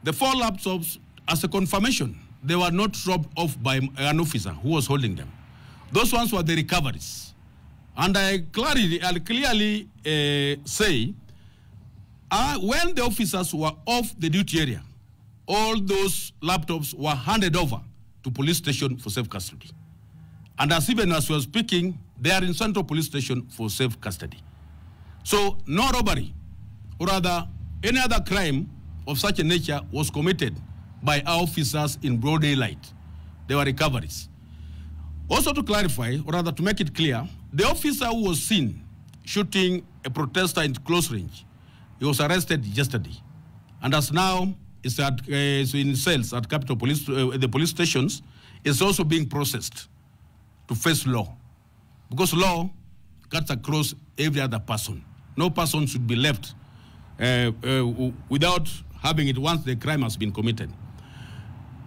The 4 laptops, as a confirmation, they were not robbed off by an officer who was holding them. Those ones were the recoveries. And I'll clearly say, when the officers were off the duty area, all those laptops were handed over to police station for safe custody. And even as we were speaking, they are in Central Police Station for safe custody. So no robbery, or rather any other crime of such a nature was committed by our officers in broad daylight. They were recoveries. Also to clarify, or rather to make it clear, the officer who was seen shooting a protester in close range, he was arrested yesterday. And as now is in cells at Capital Police, the police stations, is also being processed to face law. Because law cuts across every other person. No person should be left without having it once the crime has been committed.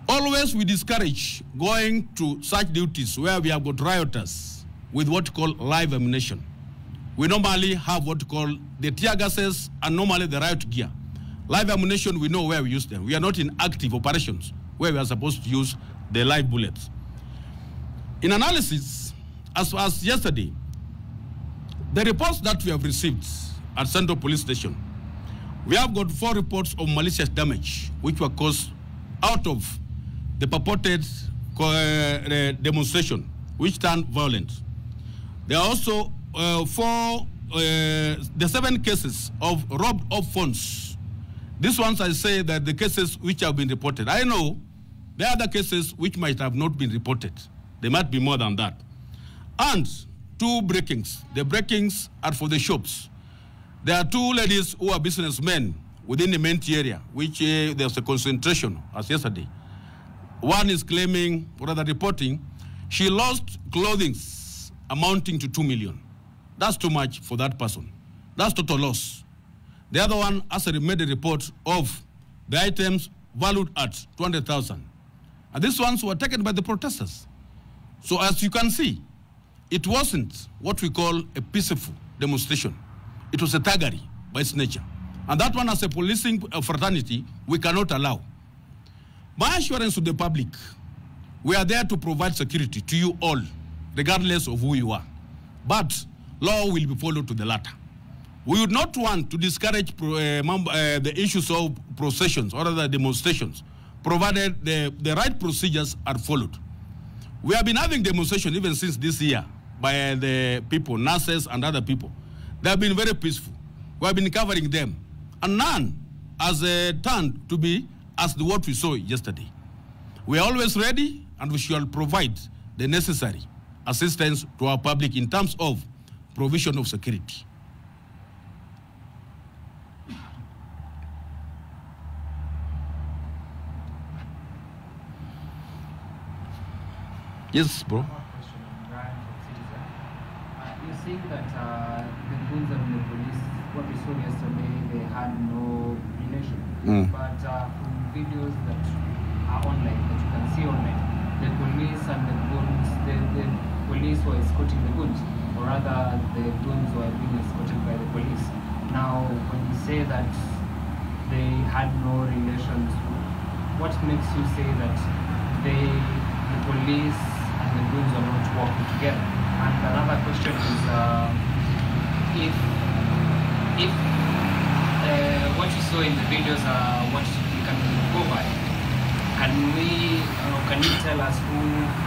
Always we discourage going to such duties where we have got rioters with what we call live ammunition. We normally have what we call the tear gases and normally the riot gear. Live ammunition, we know where we use them. We are not in active operations where we are supposed to use the live bullets. In analysis, as yesterday, the reports that we have received at Central Police Station, we have got 4 reports of malicious damage which were caused out of the purported demonstration which turned violent. There are also 7 cases of robbed of phones. These ones I say that the cases which have been reported. I know there are other cases which might have not been reported. There might be more than that. And 2 breakings. The breakings are for the shops. There are 2 ladies who are businessmen within the main area, which there's a concentration as yesterday. One is claiming, or rather reporting, she lost clothing amounting to 2 million. That's too much for that person. That's total loss. The other one has made a report of the items valued at 200,000. And these ones were taken by the protesters. So as you can see, it wasn't what we call a peaceful demonstration. It was a thuggery by its nature. And that one, as a policing fraternity, we cannot allow. My assurance to the public, we are there to provide security to you all, regardless of who you are. But law will be followed to the latter. We would not want to discourage the issues of processions or other demonstrations, provided the right procedures are followed. We have been having demonstrations even since this year by the people, nurses and other people. They have been very peaceful. We have been covering them. And none has turned to be as what we saw yesterday. We are always ready, and we shall provide the necessary assistance to our public in terms of provision of security. Yes, bro. You think that the goons and the police, what we saw yesterday, they had no relation. But from videos that are online, that you can see online, the police and the goons, the police were escorting the goons, or rather the goons were being escorted by the police. Now, when you say that they had no relations, what makes you say that the police and the goons are not working together? And another question is, if what you saw in the videos are what we can go by, can you tell us who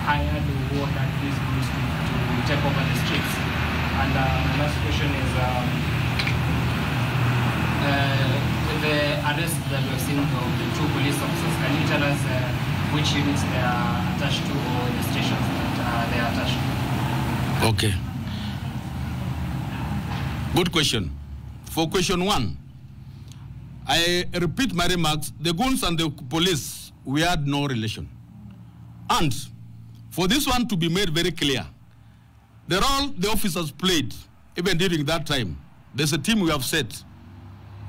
hired or who ordered these groups to take over the streets? And the last question is, with the arrest that we've seen of the 2 police officers, can you tell us which units they are attached to or the stations that they are attached to? Okay. Good question. For question 1, I repeat my remarks. The goons and the police, we had no relation. And for this one to be made very clear, the role the officers played, even during that time, there's a team we have set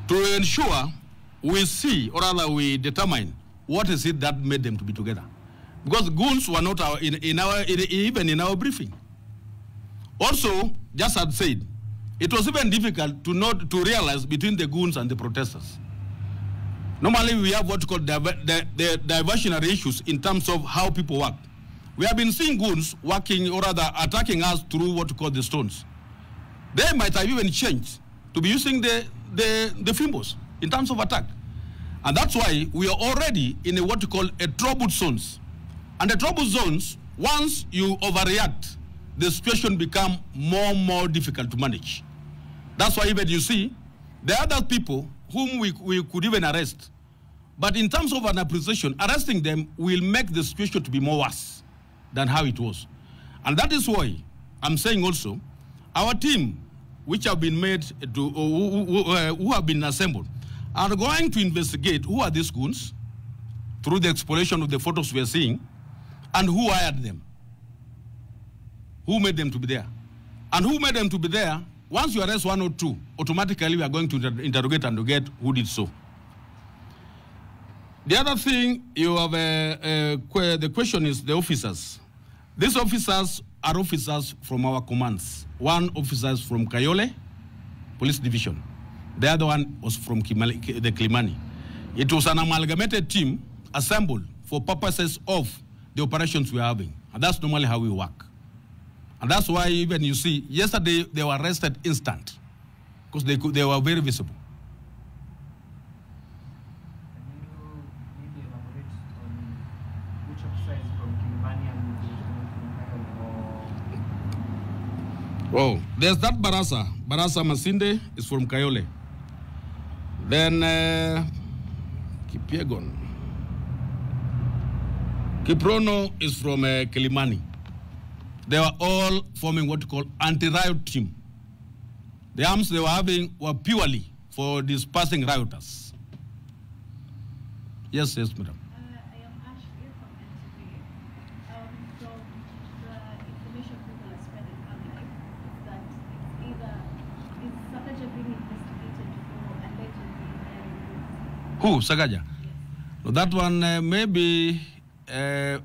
to ensure we see, or rather we determine, what is it that made them to be together. Because goons were not even in our briefing. Also, just as said, it was even difficult to realize between the goons and the protesters. Normally, we have what called the diversionary issues in terms of how people work. We have been seeing goons working, or rather attacking us through what we call the stones. They might have even changed to be using the fimbles in terms of attack. And that's why we are already in a what we call a troubled zones. And the troubled zones, once you overreact, the situation become more and more difficult to manage. That's why even you see, there are other people whom we could even arrest. But in terms of an appreciation, arresting them will make the situation to be more worse than how it was. And that is why I'm saying also, our team, which have been made, who have been assembled, are going to investigate who are these goons through the exploration of the photos we are seeing, and who hired them, who made them to be there. And who made them to be there, once you arrest one or two, automatically we are going to interrogate and to get who did so. The other thing, you have the question is the officers. These officers are officers from our commands. One officer is from Kayole Police Division. The other one was from the Kilimani. It was an amalgamated team assembled for purposes of the operations we are having. And that's normally how we work. And that's why even you see, yesterday they were arrested instant because they were very visible. Can you maybe elaborate on which officer is from Kilimani and which one from Kayole? Oh, there's that Barasa. Barasa Masinde is from Kayole. Then Kipiegon. Kiprono is from Kilimani. They were all forming what we call anti-riot team. The arms they were having were purely for dispersing rioters. Yes, madam. I am Ashley from NTV. From the information people are spreading online, that it's either is Sakaja being investigated for allegedly marrying. Who, Sakaja? Yes. No, that one maybe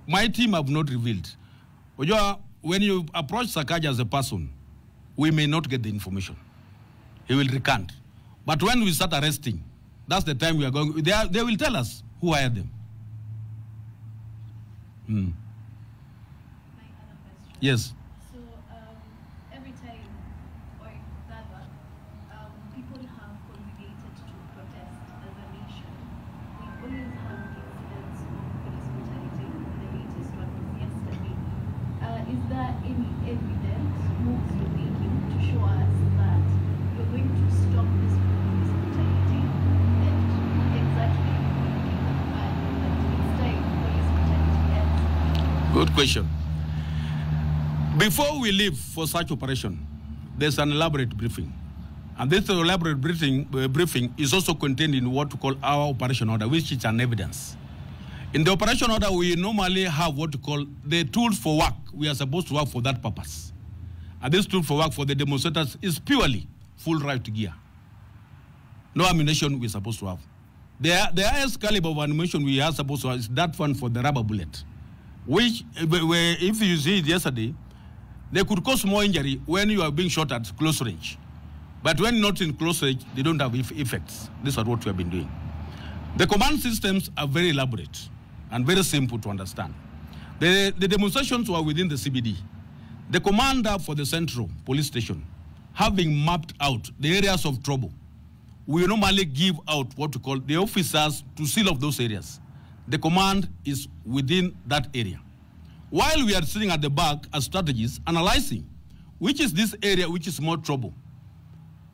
my team have not revealed. When you approach Sakaja as a person, we may not get the information. He will recant. But when we start arresting, that's the time we are going. They will tell us who hired them. My other question. Yes. So every time, or rather, people have congregated to protest as a nation. We always have incidents of police brutality. The latest one was yesterday. Is there any evidence, moves you're making to show us that you're going to stop this police brutality, and exactly that it's time police brutality ends? Good question. Before we leave for such operation, there's an elaborate briefing. And this elaborate briefing is also contained in what we call our operation order, which is an evidence. In the operation order, we normally have what we call the tools for work. We are supposed to work for that purpose. And this tool for work for the demonstrators is purely full riot gear. No ammunition we're supposed to have. The highest caliber of ammunition we are supposed to have is that one for the rubber bullet, which, if you see it yesterday, they could cause more injury when you are being shot at close range. But when not in close range, they don't have effects. This is what we have been doing. The command systems are very elaborate and very simple to understand. The demonstrations were within the CBD. The commander for the central police station, having mapped out the areas of trouble, we normally give out what we call the officers to seal off those areas. The command is within that area. While we are sitting at the back as strategists, analyzing which is this area which is more trouble,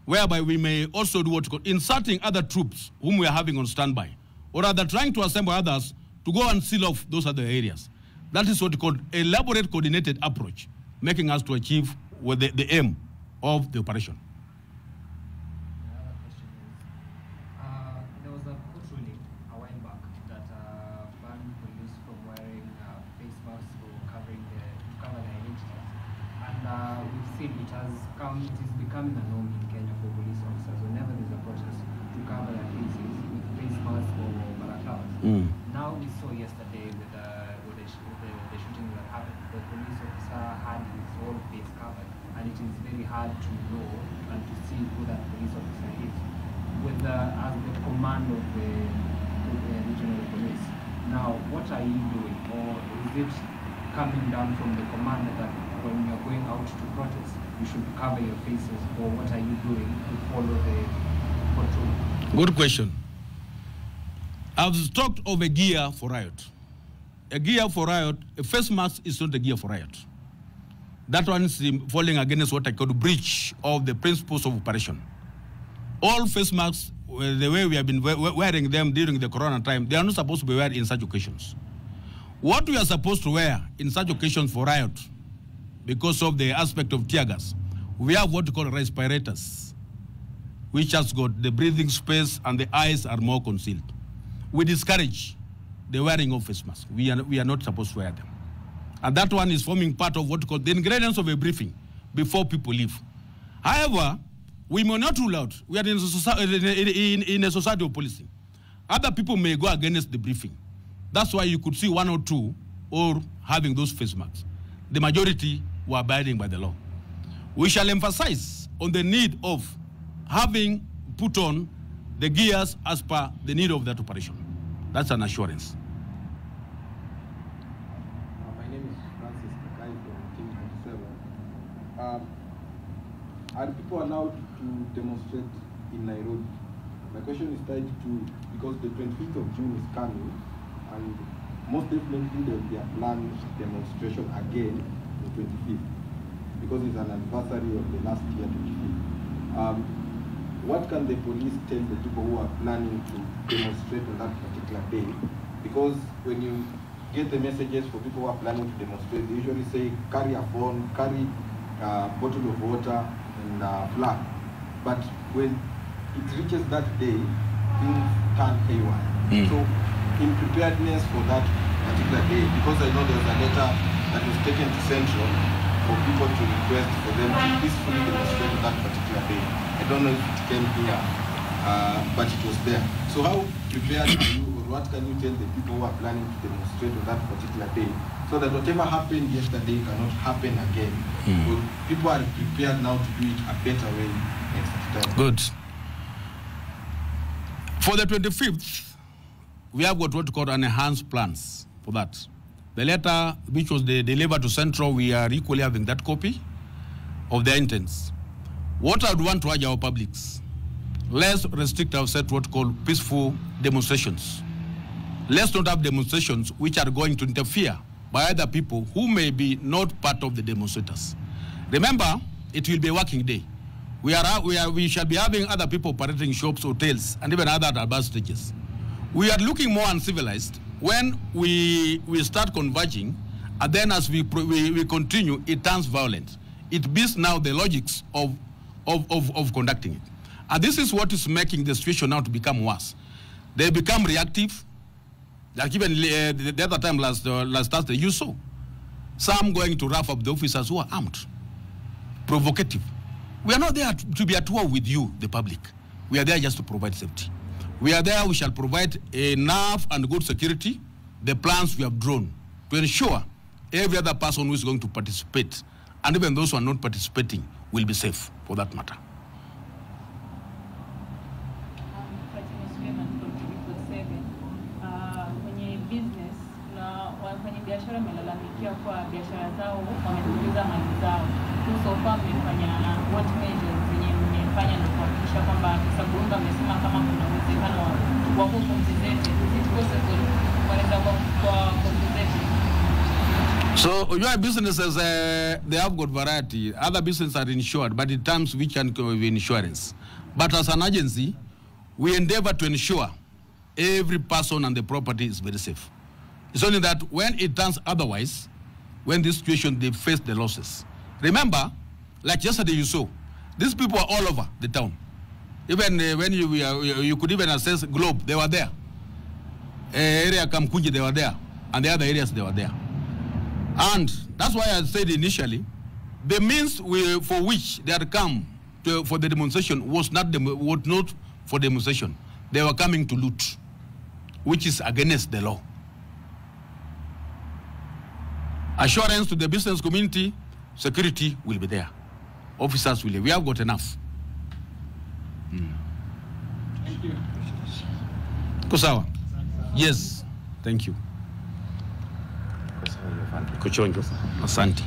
whereby we may also do what we call inserting other troops whom we are having on standby, or rather trying to assemble others to go and seal off those other areas. That is what we call elaborate coordinated approach, making us to achieve with the aim of the operation. Another question is, there was a court ruling a while back that banned police from wearing face masks or cover their identities. And we've seen it is becoming a norm in Kenya for police officers whenever there's a protest to cover their faces with face masks or balaclavas. Now we saw yesterday with the shooting that happened, the police officer had his whole face covered, and it is very hard to know and to see who that police officer is. As the command of the regional police. Now, what are you doing, or is it coming down from the commander that when you're going out to protest, you should cover your faces, or what are you doing to follow the control? Good question. I've talked of a gear for riot. A gear for riot, a face mask is not a gear for riot. That one is falling against what I call breach of the principles of operation. All face masks, the way we have been wearing them during the corona time, they are not supposed to be worn in such occasions. What we are supposed to wear in such occasions for riot, because of the aspect of tear gas, we have what we call respirators, which has got the breathing space and the eyes are more concealed. We discourage the wearing of face masks. We are not supposed to wear them. And that one is forming part of what we call the ingredients of a briefing before people leave. However, we may not rule out. We are in a society of policing. Other people may go against the briefing. That's why you could see one or two or having those face masks. The majority were abiding by the law. We shall emphasize on the need of having put on the gears as per the need of that operation. That's an assurance. My name is from Team 27. Are people allowed to demonstrate in Nairobi? My question is tied to, because the 25th of June is coming, and most definitely there will be a planned demonstration again on 25th, because it's an anniversary of the last year, 25th. What can the police tell the people who are planning to demonstrate on that particular day? Because when you get the messages for people who are planning to demonstrate, they usually say carry a phone, carry a bottle of water and a flag. But when it reaches that day, things turn haywire. So in preparedness for that particular day, because I know there was a letter that was taken to Central for people to request for them to peacefully demonstrate on that particular day. I don't know if it came here, but it was there. So how prepared are you, or what can you tell the people who are planning to demonstrate on that particular day, so that whatever happened yesterday cannot happen again? So people are prepared now to do it a better way next time. Good. For the 25th, we have got what we call enhanced plans for that. The letter which was delivered to Central, we are equally having that copy of their intents. What I would want to urge our publics, let's restrict ourselves to what we call peaceful demonstrations. Let's not have demonstrations which are going to interfere by other people who may be not part of the demonstrators. Remember, it will be a working day. We shall be having other people operating shops, hotels, and even other advanced stages. We are looking more uncivilized when we start converging, and then as we continue, it turns violent. It beats now the logics of conducting it. And this is what is making the situation now to become worse. They become reactive. Like even the other time last Thursday, you saw some going to rough up the officers who are armed. Provocative. We are not there to be at war with you, the public. We are there just to provide safety. We are there, we shall provide enough and good security, the plans we have drawn, to ensure every other person who is going to participate, and even those who are not participating, will be safe for that matter. Biashara wamelalamikia kwa biashara zao wamepunguza mali zao. So far mmefanya what measures zenye mmefanya na kuhakikisha kwamba sababu amesema kama kuna uwezekano wa kumpensate, is it possible wanaweza kwa compensation? So your businesses they have got variety. Other businesses are insured, but in terms which can cover insurance. But as an agency, we endeavor to ensure every person and the property is very safe. It's only that when it turns otherwise, when this situation, they face the losses. Remember, like yesterday you saw, these people are all over the town. Even when you could even access Globe, they were there. Area Kamkunji, they were there. And the other areas, they were there. And that's why I said initially, the means for which they had come for the demonstration was not for demonstration. They were coming to loot, which is against the law. Assurance to the business community, security will be there. Officers will be. We have got enough. Thank you. Kusawa. Yes, thank you. Kuchonjo. Asante.